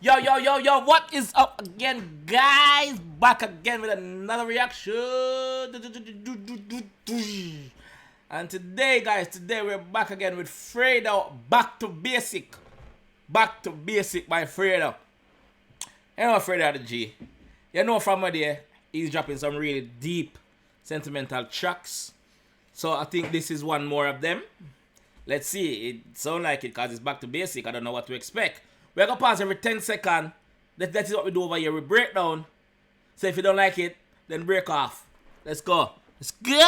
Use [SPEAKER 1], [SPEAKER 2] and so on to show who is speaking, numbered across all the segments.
[SPEAKER 1] Yo, what is up again, guys? Back again with another reaction. And today, guys, we're back again with Fredo. Back to basic. Back to basic by Fredo. You know Fredo the G. You know from there, he's dropping some really deep, sentimental tracks. So I think this is one more of them. Let's see. It sounds like it because it's back to basic. I don't know what to expect. We're going to pause every 10 seconds. That is what we do over here. We break down. So if you don't like it, then break off. Let's go. Let's go.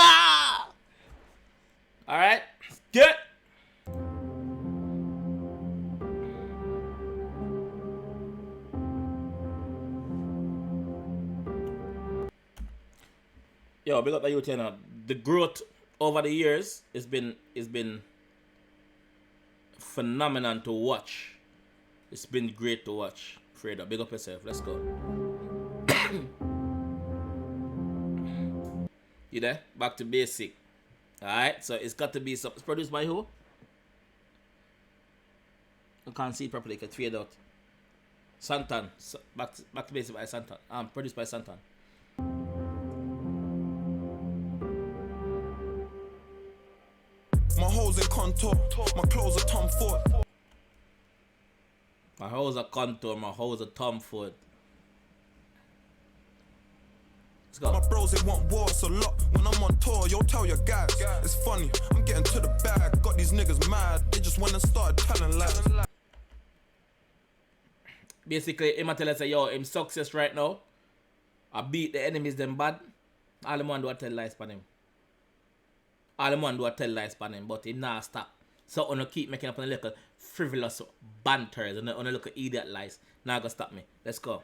[SPEAKER 1] Alright. Get. Yo, big up the youth now. The growth over the years has been phenomenal to watch. It's been great to watch. Fredo, big up yourself. Let's go. You there? Back to basic. Alright, so it's got to be it's produced by who? I can't see it properly, can fade out. Santan. So back to basic by Santan. Produced by Santan.
[SPEAKER 2] My hoes in contour, my clothes are Tom Ford.
[SPEAKER 1] My hoes are contour, my hoes are Tom Ford. Let's go.
[SPEAKER 2] My bros, they want war, so look, when I'm on tour, yo, tell your guys. It's funny, I'm getting to the bag, got these niggas mad, they just wanna start telling lies.
[SPEAKER 1] Basically, him tell us say, yo, him success right now. I beat the enemies them bad. All the man do I tell lies on him. All the man do I tell lies on him, but he nah stop. So on keep making up on a little frivolous banters and on a little idiot lies. Now gonna stop me. Let's go.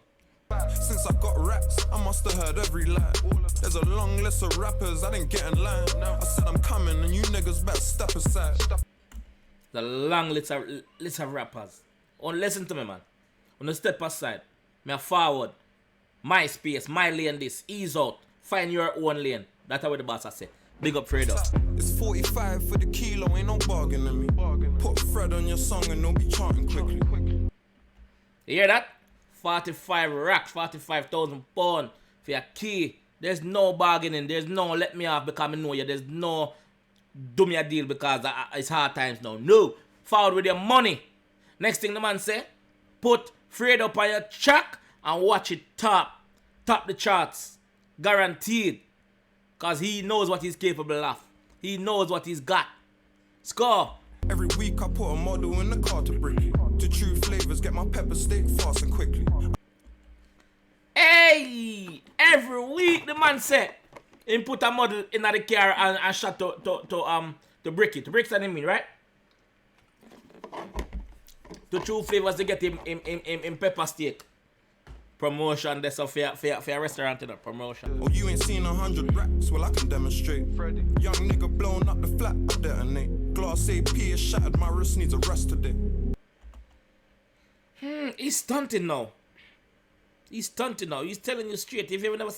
[SPEAKER 2] Since I got raps, I must have heard every line. There's a long list of rappers I didn't get in line. I said I'm coming and you niggas better step aside.
[SPEAKER 1] The long list of rappers. On listen to me, man. On the step aside. Me forward. My space, my lane this. Ease out. Find your own lane. That's what the boss I say. Big up Fredo.
[SPEAKER 2] It's 45 for the kilo, ain't no bargaining me. Put Fred on your song and don't be chanting quickly.
[SPEAKER 1] You hear that? 45 racks, 45,000 pounds for your key. There's no bargaining. There's no let me off because I know you. There's no do me a deal because it's hard times now. No. Forward with your money. Next thing the man say, put Fredo up on your track and watch it top the charts. Guaranteed. Because he knows what he's capable of. He knows what he's got. Score.
[SPEAKER 2] Every week I put a model in the car to bring you. To true flavors, get my pepper steak fast and quickly.
[SPEAKER 1] Hey! Every week the man said, he put a model in the car and shot to break it. To break something mean, right? To true flavors to get him pepper steak. Promotion, that's a fair restaurant, you know, promotion.
[SPEAKER 2] Oh, you ain't seen 100 racks? Well, I can demonstrate. Freddy. Young nigga blown up the flat, I detonate. Glass AP is shattered, my wrist needs a rest today.
[SPEAKER 1] He's stunting now. He's stunting now. He's telling you straight. If you ever never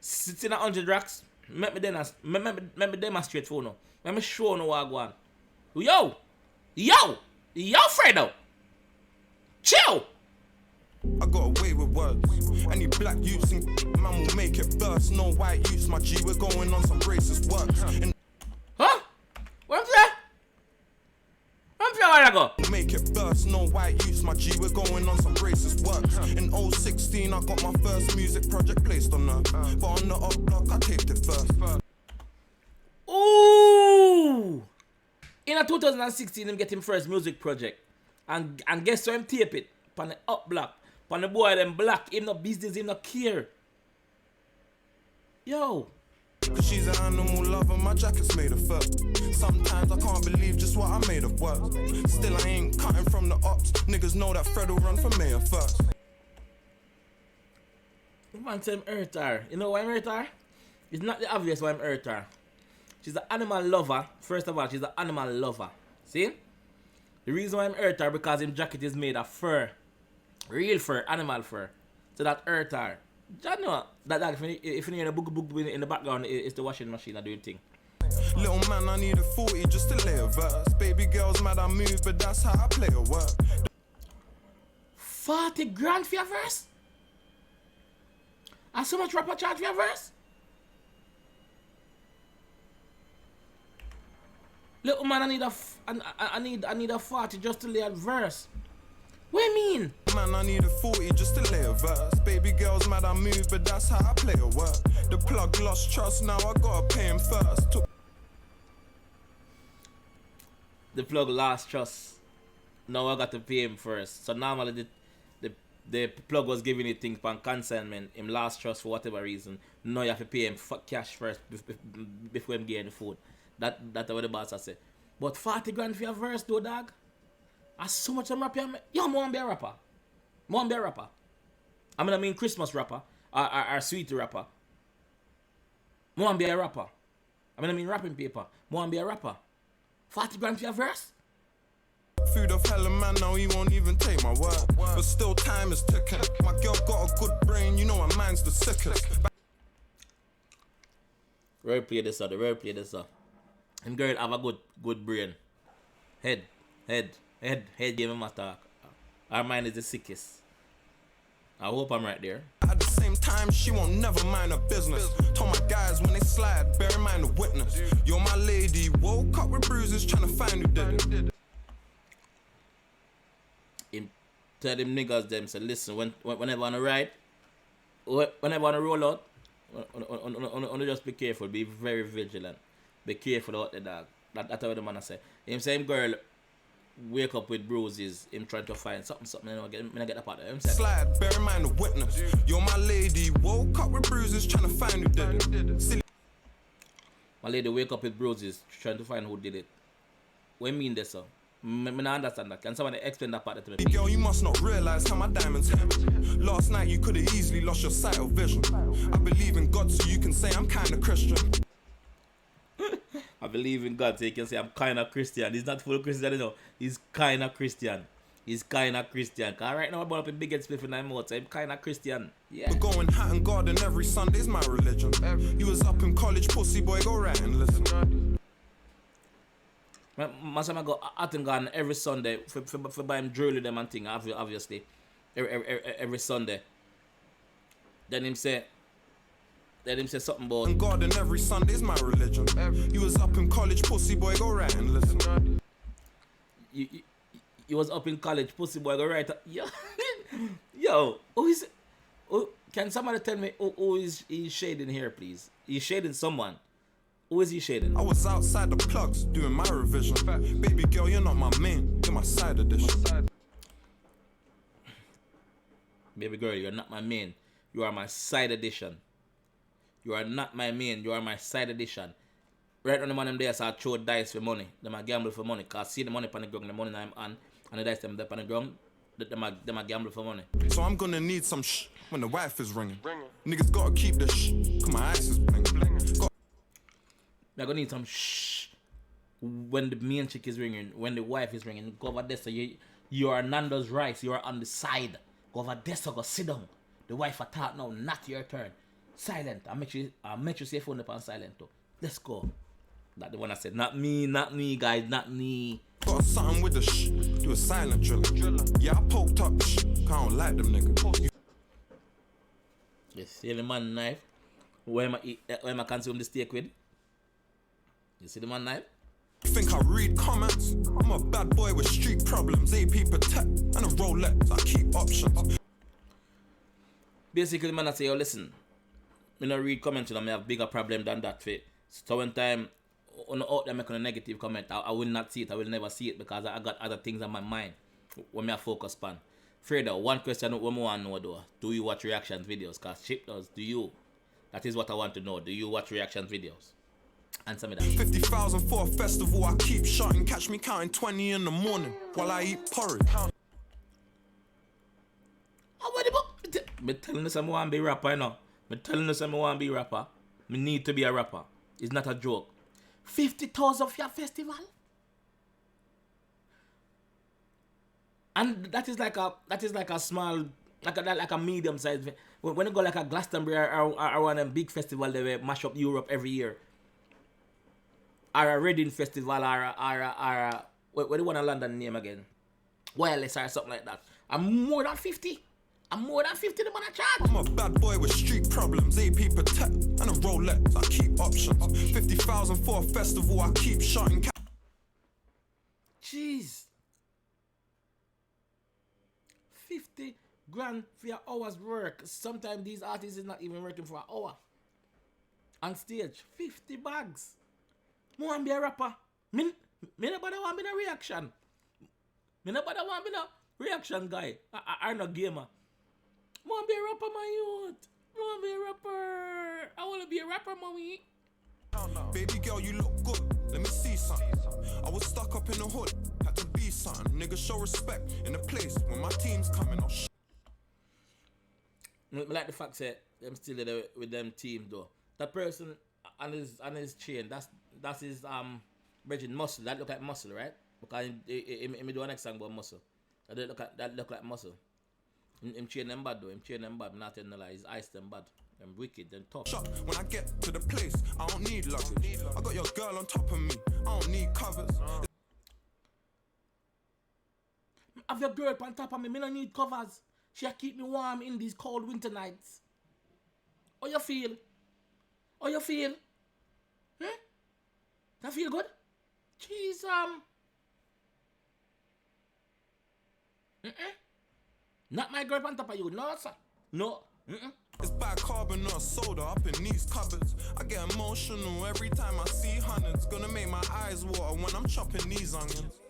[SPEAKER 1] seen 100 racks, let me demonstrate for now. Let me show you what I want. Yo, Fredo. Chill.
[SPEAKER 2] I got away with words. Any black youths and man will make it burst. No white youths, my G, we're going on some racist works.
[SPEAKER 1] Huh? What's that? What's that while ago?
[SPEAKER 2] Make it burst, no white youths, my G, we're going on some racist works. In 016, I got my first music project placed on her. But on the up block, I taped it first.
[SPEAKER 1] Ooh! In 2016, him get him first music project. And guess where him tape it? On the up block. On the boy them black, him no business, him no care. Yo.
[SPEAKER 2] Cause she's an animal lover, my jacket's made of fur. Sometimes I can't believe just what I made of words. Still I ain't cutting from the ops. Niggas know that Fred will run for mayor first.
[SPEAKER 1] The man say I'm hurt her. You know why I'm hurt her? It's not the obvious why I'm hurt her. She's an animal lover. First of all, she's an animal lover. See? The reason why I'm hurt her because his jacket is made of fur. Real fur, animal fur. So that hurt her. You know that if you hear the book in the background, it's the washing machine that doing thing.
[SPEAKER 2] Little man, I need a 40 just to lay a verse. Baby girl's mad I move, but that's how I play a work.
[SPEAKER 1] 40 grand for your verse? And so much rapper charge for your verse? Little man, I need a 40 just to lay a verse. What do you mean?
[SPEAKER 2] Man, I need a 40 just to lay a verse. Baby girl's mad I move, but that's how I play a work. The plug lost trust, now I gotta pay him first.
[SPEAKER 1] The plug lost trust. Now I got to pay him first. So normally the plug was giving you things on consignment. Him lost trust for whatever reason. Now you have to pay him cash first before him getting the food. That's what the boss say. But 40 grand for your verse though, dog. That's so much I'm rapping. Yo, I want to be a rapper. I want to be a rapper. I mean Christmas rapper. Or sweet rapper. I want to be a rapper. I mean rapping paper. I want to be a rapper. 40 grand for your verse?
[SPEAKER 2] Food of hell, man, now he won't even take my word. But still time is ticking. My girl got a good brain, you know my mind's the sickest.
[SPEAKER 1] Rare play this, the rare play this. And girl have a good brain. Head game in my talk. Our mind is the sickest. I hope I'm right there.
[SPEAKER 2] At the same time, she won't never mind her business. Told my guys when they slide, bear in mind the witness. You're my lady, woke up with bruises, trying to find who did it.
[SPEAKER 1] Tell them niggas them say listen, whenever on a ride, whenever on a roll out, just be careful, be very vigilant. Be careful out the dog. That's what the man say. Him same girl wake up with bruises, him trying to find something, you know, get that part of him.
[SPEAKER 2] Slide, bear in mind the witness. You're my lady, woke up with bruises, trying to find who did it. Silly.
[SPEAKER 1] My lady wake up with bruises, trying to find who did it. What do you mean this, sir? I don't understand that. Can somebody explain that part to me?
[SPEAKER 2] Girl, you must not realize how my diamonds hit. Last night you could have easily lost your sight or vision. I believe in God, so you can say I'm kind of Christian.
[SPEAKER 1] I believe in God, so you can say I'm kind of Christian. He's not full Christian, you know. He's kind of Christian. He's kind of Christian. Cause right now I'm born up in big head spliff in my mouth, so I'm kind of Christian. Yeah.
[SPEAKER 2] We're going Hatton Garden every Sunday's my religion. You was up in college, pussy boy, go right and listen.
[SPEAKER 1] My son go Hatton Garden every Sunday for buy him jewelry them and thing, obviously. Every Sunday. Then him say something about
[SPEAKER 2] and Garden every Sunday's my religion. You was up in college, pussy boy, go right and listen.
[SPEAKER 1] You was up in college, pussy boy, go right. Yo, who is? Can somebody tell me who is he shading here, please? He's shading someone. Who is he shading?
[SPEAKER 2] I was outside the plugs doing my revision. Baby girl, you're not my main, you're my side edition.
[SPEAKER 1] Baby girl, you're not my main. You are my side edition. You are not my main. You are my side edition. Right on the man them there, so I throw dice for money. Them a gamble for money. Cause see the money on the ground, the money I'm on, and the dice them up on the ground. Them a gamble for money.
[SPEAKER 2] So I'm gonna need some shh when the wife is ringing. Niggas gotta keep the shh, cause my ice is blinging.
[SPEAKER 1] They're gonna need some shh when the main chick is ringing, when the wife is ringing. Go over there, so you are Nando's rice. You are on the side. Go over there, so go sit down. The wife attack now, not your turn. Silent. I make you say phone up on silent too. Let's go. That's the one I said. Not me, guys, not me.
[SPEAKER 2] Got something with the shh, do a silent driller. Yeah, I poked up shh, cause I don't like them niggas.
[SPEAKER 1] You see the man knife? Where am I consume the steak with? You see the man knife?
[SPEAKER 2] Think I read comments? I'm a bad boy with street problems. AP Protect and a Rolex. I keep options.
[SPEAKER 1] Basically, man, I say, yo, listen. Me not read comments, and I have bigger problem than that. Fit. So when time on the out there making a negative comment, I will not see it. I will never see it because I got other things on my mind when I focus on. Freda, one question we want to know though: do you watch reactions videos? Cause Chip does. Do you? That is what I want to know. Do you watch reactions videos? Answer me that.
[SPEAKER 2] 50,000 for a festival. I keep shotting. Catch me counting 20 in the morning while I eat porridge.
[SPEAKER 1] Me telling you I want to be a rapper, you know. Me telling you I want to be a rapper. Me need to be a rapper. It's not a joke. 50,000 for your festival? And that is like a small, like a medium size. When you go like a Glastonbury or one of them big festival, they will mash up Europe every year. Or a Reading festival or what do you want to London name again? Wireless or something like that. I'm more than 50. I'm more than 50 the man I charge.
[SPEAKER 2] I'm a bad boy with street problems, AP protect, and a Rolex, I keep options. 50,000 for a festival, I keep shotting
[SPEAKER 1] Jeez. 50 grand for your hour's work. Sometimes these artists is not even working for an hour. On stage, 50 bags. Me want be a rapper. Me nobody want be no reaction. Me nobody want be no reaction guy. I'm not gamer. Me want be a rapper, my youth. Me want be a rapper. I want to be a rapper, mommy.
[SPEAKER 2] Baby girl, you look good. Let me see something. I was stuck up in the hood, had to be something. Niggas show respect in the place when my team's coming. I'll
[SPEAKER 1] Me like the fact that them still there with them team though. That person on his chain, that's his Bridget Muscle. That look like Muscle, right? Because he do a next song about Muscle. That look like Muscle. Him chain them bad though. Him chain them bad. Not telling the lie. His ice them bad. Them wicked. Them tough.
[SPEAKER 2] shot when I get to the place. I don't need luggage. I got your girl on top of me. I don't need covers.
[SPEAKER 1] Have your girl on top of me. Me don't need covers. She keep me warm in these cold winter nights. How you feel? How you feel? That feel good? Jeez, Not my girl on top of you, no sir. No.
[SPEAKER 2] It's bicarbonate or soda up in these cupboards. I get emotional every time I see hundreds. Gonna make my eyes water when I'm chopping these onions.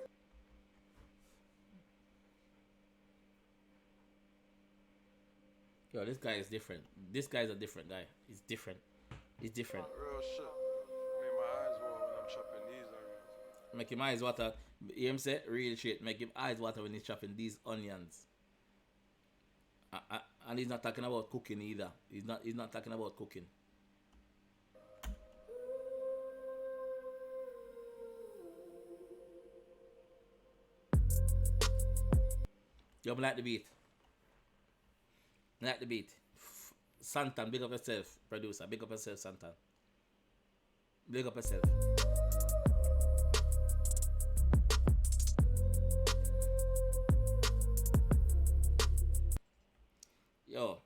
[SPEAKER 1] Yo, this guy is different. This guy's a different guy. He's different. He's different.
[SPEAKER 3] Real shit. Make my eyes water when I'm chopping these onions.
[SPEAKER 1] Make him eyes water. You hear him say? Real shit. Make him eyes water when he's chopping these onions. And he's not talking about cooking either. He's not talking about cooking. Yo, I like the beat. I like the beat. Santan, big up yourself, producer. Big up yourself, Santan. Big up yourself. Yo.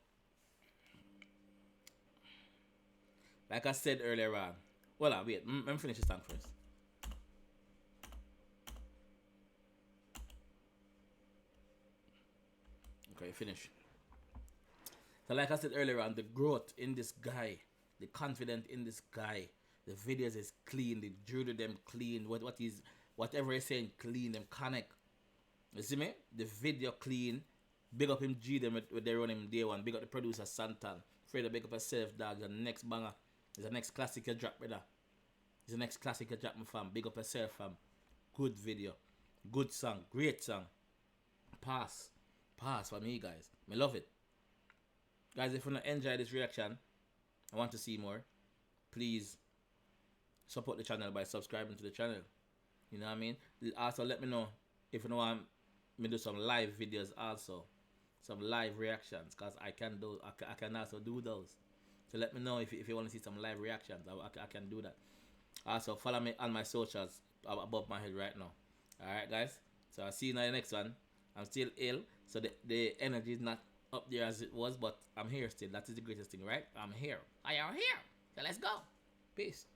[SPEAKER 1] Like I said earlier on. Well, wait. Let me finish this song first. Okay, finish. So like I said earlier on, the growth in this guy, the confidence in this guy, the videos is clean, the jewelry them clean, whatever he's saying clean, them connect. You see me? The video clean. Big up him G them with they run him day one. Big up the producer Santan. Fredo, big up yourself, dog. The next banger. It's the next classic you drop, brother. It's the next classic you drop, my fam. Big up yourself, fam. Good video. Good song. Great song. Pass for me, guys. I love it. Guys, if you enjoy this reaction, I want to see more, please support the channel by subscribing to the channel. You know what I mean? Also, let me know if you want me to do some live videos also. Some live reactions, because I can also do those. So let me know if you want to see some live reactions. I can do that. Also, follow me on my socials above my head right now. Alright, guys? So I'll see you in the next one. I'm still ill, so the energy is not up there as it was, but I'm here still. That is the greatest thing, right? I'm here. I am here. So let's go. Peace.